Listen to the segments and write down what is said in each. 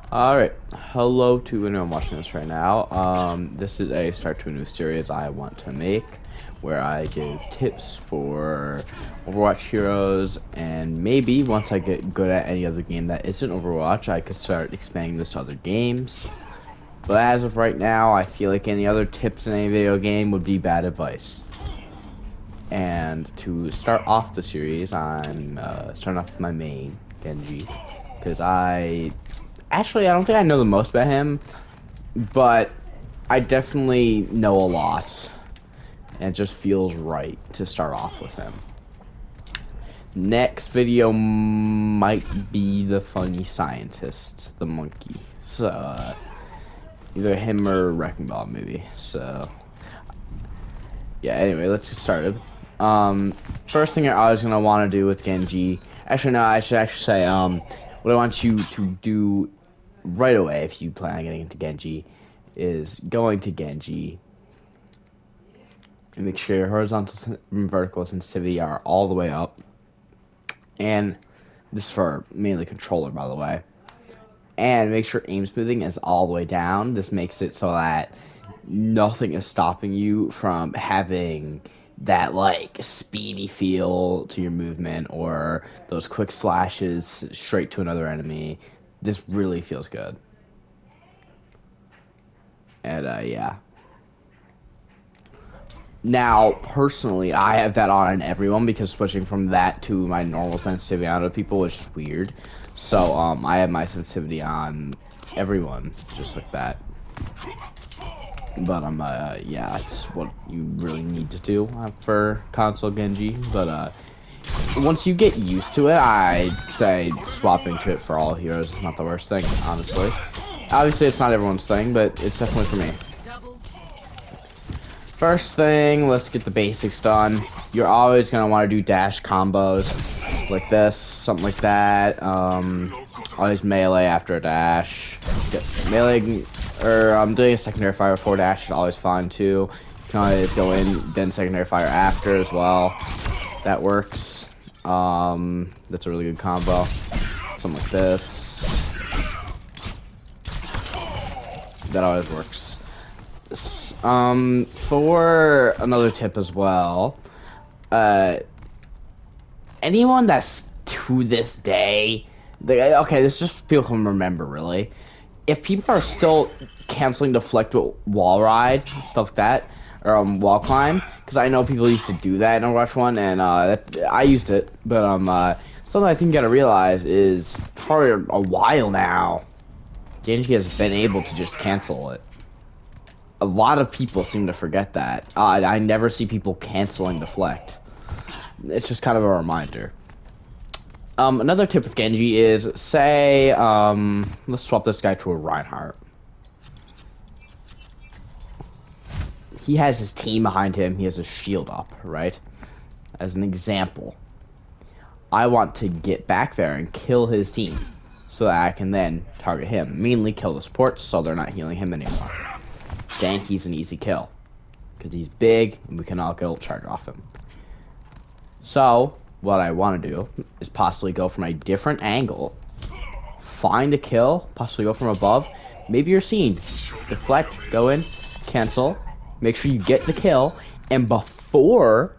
Alright, hello to anyone watching this right now. This is a start to a new series I want to make where I give tips for Overwatch heroes, and maybe once I get good at any other game that isn't Overwatch, I could start expanding this to other games. But as of right now, I feel like any other tips in any video game would be bad advice. And to start off the series, I'm starting off with my main, Genji, because Actually, I don't think I know the most about him, but I definitely know a lot, and it just feels right to start off with him. Next video might be the funny scientist, the monkey. So, either him or Wrecking Ball, maybe. So, yeah, anyway, let's get started. First thing I was going to want to do with Genji... Actually, no, I should actually say, what I want you to do right away, if you plan on getting into Genji, is going to Genji and make sure your horizontal and vertical sensitivity are all the way up. And this is for mainly controller, by the way. And make sure aim smoothing is all the way down. This makes it so that nothing is stopping you from having that like speedy feel to your movement or those quick slashes straight to another enemy. This really feels good. And yeah. Now, personally, I have that on everyone because switching from that to my normal sensitivity on other people is just weird. So, I have my sensitivity on everyone, just like that. But, yeah, that's what you really need to do for console Genji. But, once you get used to it, I'd say swapping to it for all heroes is not the worst thing, honestly. Obviously, it's not everyone's thing, but it's definitely for me. First thing, let's get the basics done. You're always going to want to do dash combos like this, something like that. Always melee after a dash. Melee, or doing a secondary fire before dash is always fine too. You can always go in, then secondary fire after as well. That works. That's a really good combo. Something like this. That always works. For another tip as well, anyone that's to this day, okay, this just people can remember really. If people are still canceling deflect with wall ride, stuff like that, or wall climb, because I know people used to do that in Overwatch 1, and I used it, but something I think you gotta realize is for a while now, Genji has been able to just cancel it. A lot of people seem to forget that. I never see people canceling deflect. It's just kind of a reminder. Another tip with Genji is, say, let's swap this guy to a Reinhardt. He has his team behind him. He has his shield up, right? As an example, I want to get back there and kill his team so that I can then target him. Mainly kill the supports so they're not healing him anymore. Gank, he's an easy kill because he's big and we can all get ult charge off him. So what I want to do is possibly go from a different angle, find a kill, possibly go from above. Maybe you're seeing deflect, go in, cancel, make sure you get the kill, and before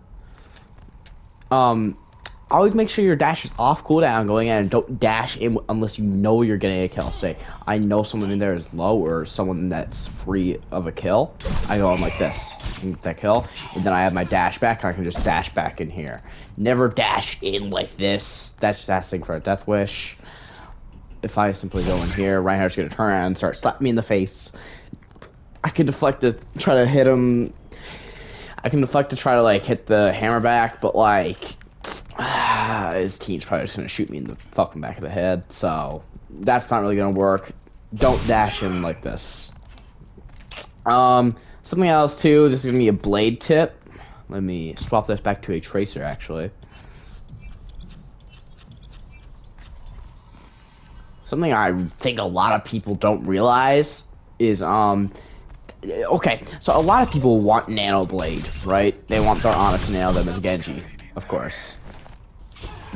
always make sure your dash is off cooldown going in, and don't dash in unless you know you're getting a kill. Say, I know someone in there is low or someone that's free of a kill. I go in like this and get that kill, and then I have my dash back, and I can just dash back in here. Never dash in like this. That's just asking for a death wish. If I simply go in here, Reinhardt's gonna turn around and start slapping me in the face. I can deflect to try to hit him. I can deflect to try to like hit the hammer back, but like his team's probably just gonna shoot me in the fucking back of the head, so that's not really gonna work. Don't dash in like this. Something else too, this is gonna be a blade tip. Let me swap this back to a tracer actually. Something I think a lot of people don't realize is okay, so a lot of people want Nano Blade, right? They want their Onyx to nail them as Genji, of course.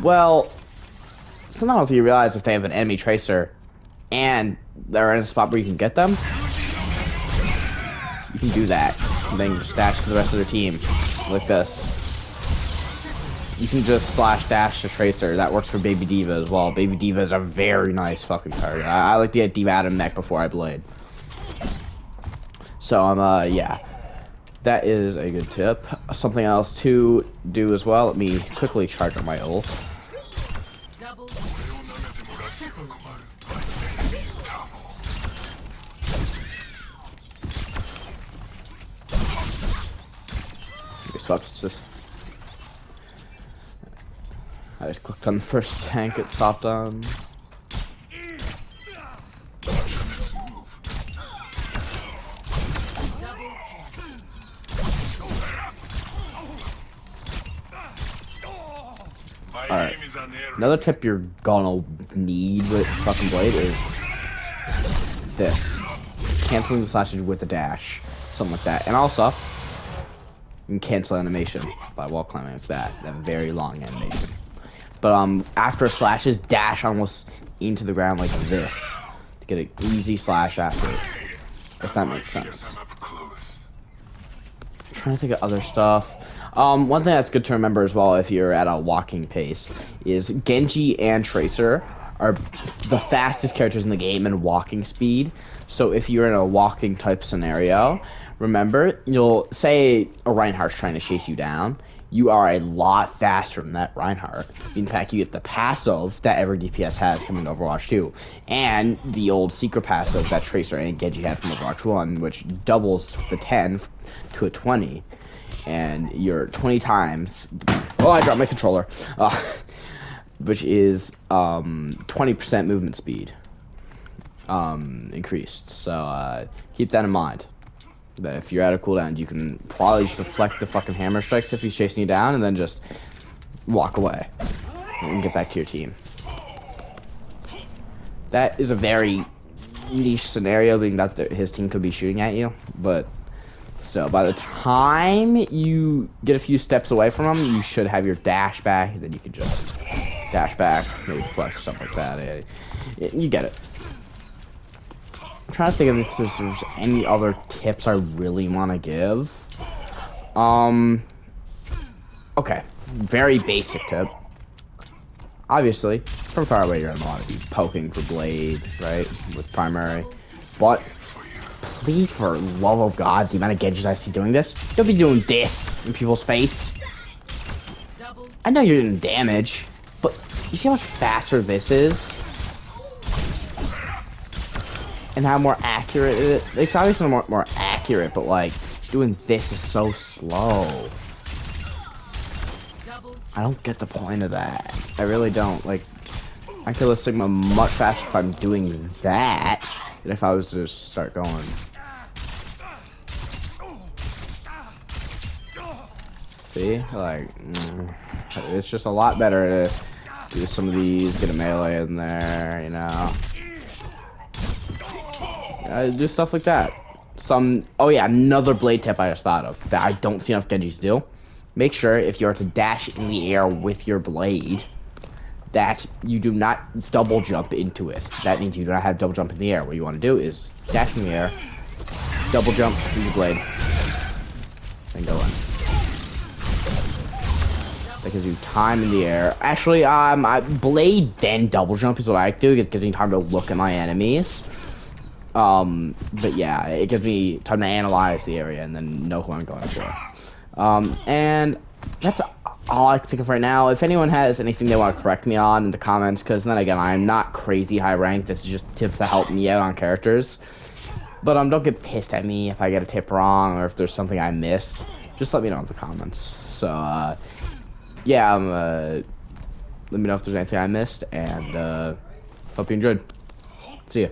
Well, sometimes you realize if they have an enemy tracer, and they're in a spot where you can get them, you can do that. And then just dash to the rest of their team like this. You can just slash dash to Tracer. That works for Baby D.Va as well. Baby D.Va is a very nice fucking target. I like to get D.Va out of mech before I blade. So yeah, that is a good tip. Something else to do as well. Let me quickly charge on my ult. This. I just clicked on the first tank it stopped on. Alright. Another tip you're gonna need with fucking Blade is this. Canceling the slashes with the dash. Something like that. And also, you can cancel animation by wall climbing like that. That very long animation. But after slashes, dash almost into the ground like this to get an easy slash after it. If that makes sense. I'm trying to think of other stuff. One thing that's good to remember as well if you're at a walking pace is Genji and Tracer are the fastest characters in the game in walking speed. So if you're in a walking type scenario, remember, you'll say a Reinhardt's trying to chase you down. You are a lot faster than that Reinhardt. In fact, you get the passive that every DPS has coming to Overwatch 2. And the old secret passive that Tracer and Genji had from Overwatch 1, which doubles the 10 to a 20. And you're 20 times... Oh, I dropped my controller. Which is 20% movement speed increased. So keep that in mind. That if you're at a cooldown, you can probably just deflect the fucking hammer strikes if he's chasing you down, and then just walk away and get back to your team. That is a very niche scenario, being that his team could be shooting at you, but still, by the time you get a few steps away from him, you should have your dash back, and then you can just dash back, maybe deflect, stuff like that. You get it. I'm trying to think of if there's any other tips I really want to give. Okay, very basic tip. Obviously, from far away you're gonna want to be poking for blade, right, with primary. But please, for love of God, the amount of Genjis I see doing this, you'll be doing this in people's face. I know you're doing damage, but you see how much faster this is? And how more accurate it is. It's obviously more accurate, but like doing this is so slow. I don't get the point of that. I really don't. Like, I kill a Sigma much faster if I'm doing that than if I was to just start going. See, like, it's just a lot better to do some of these, get a melee in there, you know. Do stuff like that. Oh yeah, another blade tip I just thought of that I don't see enough Genjis do. Make sure if you are to dash in the air with your blade, that you do not double jump into it. That means you do not have double jump in the air. What you want to do is dash in the air, double jump through your blade, and go in. That gives you time in the air. Actually, blade then double jump is what I do. It gives me time to look at my enemies. But yeah, it gives me time to analyze the area and then know who I'm going for. And that's all I can think of right now. If anyone has anything they want to correct me on in the comments, because then again, I'm not crazy high ranked. This is just tips to help me out on characters. But don't get pissed at me if I get a tip wrong or if there's something I missed. Just let me know in the comments. So, yeah, let me know if there's anything I missed, and hope you enjoyed. See ya.